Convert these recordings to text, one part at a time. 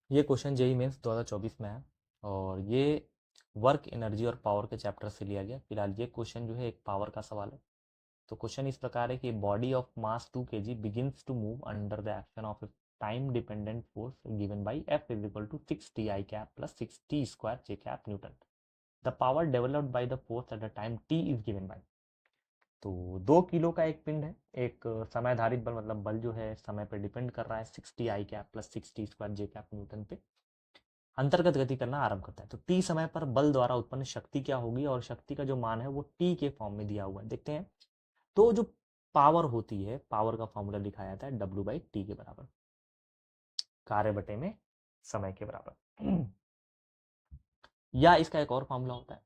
ये question JEE mains 2024 में है और ये वर्क एनर्जी और पावर के चैप्टर से लिया गया। फिलहाल ये क्वेश्चन जो है एक पावर का सवाल है। तो क्वेश्चन इस प्रकार है कि body of mass 2 kg begins to move under the action of a time dependent force given by f is equal to 6 t i cap plus 6 t square J cap newton. The power developed by the force at the time t is given by. तो 2 kilo का एक पिंड है, एक समयधारित बल मतलब बल जो है समय पर डिपेंड कर रहा है 60 I cap plus 60 square J cap Newton पे। अंतर्गत गति करना आरंभ करता है। तो टी समय पर बल द्वारा उत्पन्न शक्ति क्या होगी और शक्ति का जो मान है वो टी के फॉर्म में दिया हुआ है, देखते हैं। तो जो पावर होती है, पावर का फॉर्मूला लिखा जाता है डब्ल्यू बाई टी के बराबर, कार्य बटे में समय के बराबर। या इसका एक और फॉर्मूला होता है।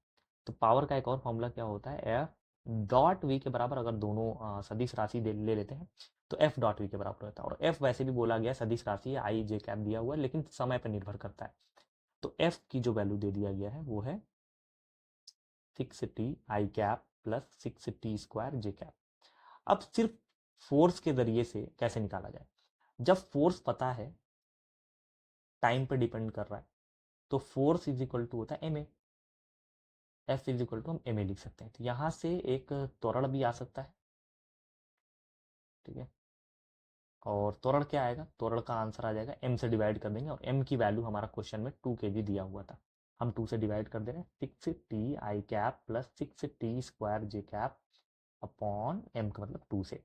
तो पावर का एक और फॉर्मूला क्या होता है, एफ डॉट वी के बराबर, अगर दोनों सदिश राशि ले लेते हैं तो एफ डॉट वी के बराबर होता है। और एफ वैसे भी बोला गया सदिश राशि है, आई जे कैप दिया हुआ है, लेकिन समय पर निर्भर करता है। तो एफ की जो वैल्यू दे दिया गया है वो है 6t आई कैप प्लस 6t स्क्वायर जे कैप। अब सिर्फ फोर्स के जरिए से कैसे निकाला जाए, जब फोर्स पता है, टाइम पे डिपेंड कर रहा है, तो फोर्स इज इक्वल टू होता है M A. F is equal to हम एम ए लिख सकते हैं। तो यहां से एक त्वरण भी आ सकता है, ठीक है। और त्वरण क्या आएगा, त्वरण का आंसर आ जाएगा एम से डिवाइड कर देंगे, और एम की वैल्यू हमारा क्वेश्चन में 2 kg दिया हुआ था, हम 2 से डिवाइड कर दे रहे हैं। 6t आई कैप प्लस 6t स्क्वायर जे कैप अपॉन एम का मतलब 2 से।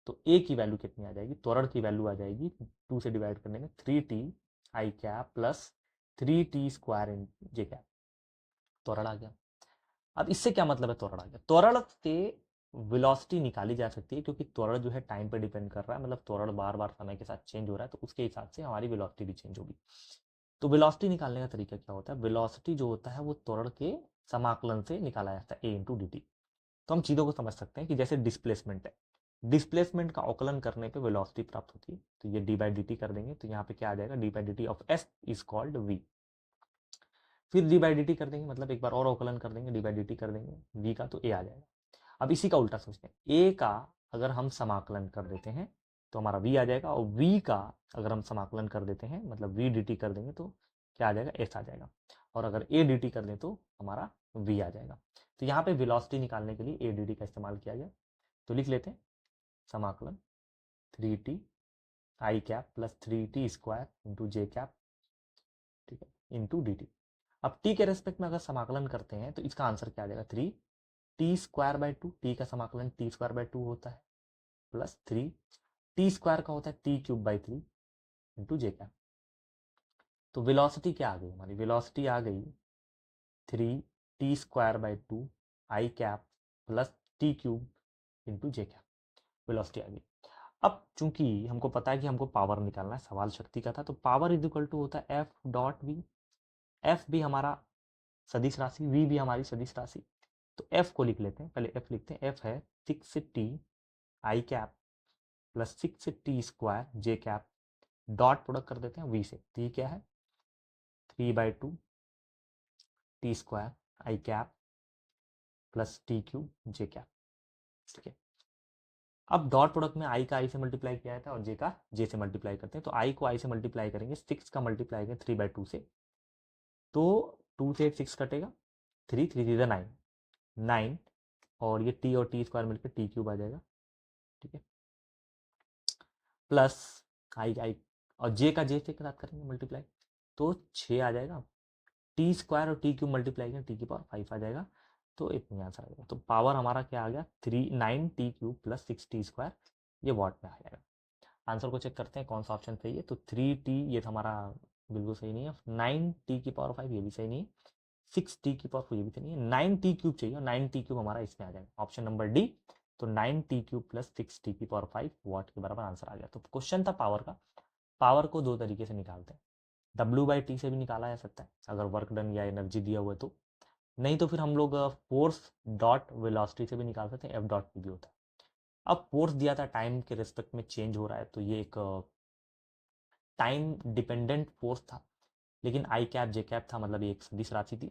तो ए की वैल्यू कितनी आ जाएगी, त्वरण की वैल्यू आ जाएगी 2 से डिवाइड करने में 3t I cap plus 3t square in J cap, त्वरण आ गया। अब इससे क्या मतलब है, त्वरण आ गया। त्वरण से वेलोसिटी निकाली जा सकती है, क्योंकि त्वरण जो है टाइम पे डिपेंड कर रहा है, मतलब त्वरण बार बार समय के साथ चेंज हो रहा है, तो उसके हिसाब से हमारी वेलोसिटी भी चेंज होगी। तो वेलोसिटी निकालने का तरीका क्या होता है, वेलोसिटी जो होता है वो त्वरण के समाकलन से निकाला जाता है, ए इंटू डी टी। तो हम चीज़ों को समझ सकते हैं कि जैसे डिस्प्लेसमेंट है, डिस्प्लेसमेंट का अवकलन करने पे वेलोसिटी प्राप्त होती है। तो ये डी बाई डी टी कर देंगे, तो यहाँ पे क्या आ जाएगा, d by d t of s is called v. फिर डी बाई डी टी कर देंगे, मतलब एक बार और अवकलन कर देंगे, डी बाई डी टी कर देंगे वी का, तो ए आ जाएगा। अब इसी का उल्टा सोचते हैं, ए का अगर हम समाकलन कर देते हैं तो हमारा वी आ जाएगा, और वी का अगर हम समाकलन कर देते हैं मतलब वी डी टी कर देंगे तो क्या आ जाएगा, एस आ जाएगा। और अगर ए डी टी कर दें तो हमारा वी आ जाएगा। तो यहाँ पे वेलोसिटी निकालने के लिए ए डी टी का इस्तेमाल किया गया। तो लिख लेते हैं समाकलन 3t I cap plus 3t square into J cap, ठीक है, इंटू डी टी। अब टी के रेस्पेक्ट में अगर समाकलन करते हैं तो इसका आंसर क्या आ जाएगा, 3t square by two, T का समाकलन टी स्क्वायर बाई टू होता है, प्लस 3t स्क्वायर का होता है T cube by 3 into J cap. तो वेलोसिटी क्या आ गई, हमारी वेलोसिटी आ गई 3t² by 2 I cap plus T cube into J cap, velocity आ गई। अब चूंकि हमको पता है कि हमको पावर निकालना है, सवाल शक्ति का था, तो पावर इज इक्वल टू होता है एफ डॉट वी। एफ भी हमारा सदिश राशि, वी भी हमारी सदिश राशि। तो एफ को लिख लेते हैं, पहले एफ लिखते हैं। एफ है 6t आई कैप प्लस 6t स्क्वायर जे कैप, डॉट प्रोडक्ट कर देते हैं वी से। तो ये क्या है, 3/2 टी स्क्वायर आई cap plus T cube J cap, ठीक है। अब डॉट प्रोडक्ट में आई का आई से मल्टीप्लाई किया था और जे का जे से मल्टीप्लाई करते हैं। तो आई को आई से मल्टीप्लाई करेंगे, 6 का मल्टीप्लाई करेंगे 3/2 से, तो 2 से 6 कटेगा, 3 3 9 9, और ये टी और टी स्क्वायर मिलकर टी क्यूब आ जाएगा, ठीक है, प्लस आई आई और जे का जे से के साथ करेंगे मल्टीप्लाई, तो 6 आ जाएगा। टी स्क्वायर और टी क्यूब मल्टीप्लाई करें, टी की पावर 5 आ जाएगा। तो इतनी आंसर आ जाएगा। तो पावर हमारा क्या आ गया, 9t³ + 6t², ये वॉट में आ जाएगा। आंसर को चेक करते हैं कौन सा ऑप्शन सही है। तो 3t ये तो हमारा बिल्कुल सही नहीं है, 9t⁵ ये भी सही नहीं है, 6t⁵ ये भी सही नहीं है, 9t³ चाहिए, और 9t³ हमारा इसमें आ जाएगा, ऑप्शन नंबर डी। तो 9t³ + 6t⁵ वॉट के बराबर आंसर आ गया। तो क्वेश्चन था पावर का। पावर को दो तरीके से निकालते हैं, W/T से भी निकाला जा सकता है अगर वर्क डन या एनर्जी दिया हुआ है तो, नहीं तो फिर हम लोग फोर्स डॉट वेलोसिटी से भी निकाल सकते हैं, एफ डॉट पी भी होता है। अब फोर्स दिया था टाइम के रिस्पेक्ट में चेंज हो रहा है, तो ये एक टाइम डिपेंडेंट फोर्स था, लेकिन आई कैप जे कैप था, मतलब ये एक सदिश राशि थी।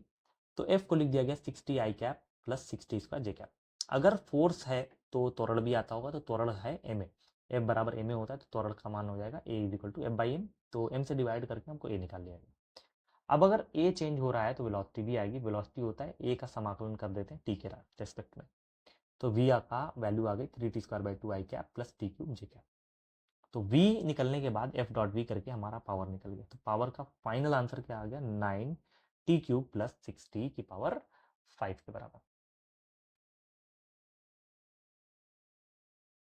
तो एफ को लिख दिया गया 60 I cap plus 60 square J cap. अगर फोर्स है तो त्वरण भी आता होगा, तो त्वरण है एम ए। एफ बराबर एम ए होता है तो त्वरण का मान हो जाएगा A is equal to F by M, तो एम से डिवाइड करके हमको ए निकाल लिया जाएगा। अब अगर ए चेंज हो रहा है तो वेलोसिटी भी आएगी, वेलोसिटी होता है ए का समाकलन कर देते हैं टी के रेस्पेक्ट में, तो वी का वैल्यू आ गई 3t² 2i plus T cube J cap. तो v निकलने के बाद f डॉट वी करके हमारा पावर निकल गया, तो पावर का फाइनल आंसर क्या आ गया 9t³ प्लस 6t की पावर 5 के बराबर।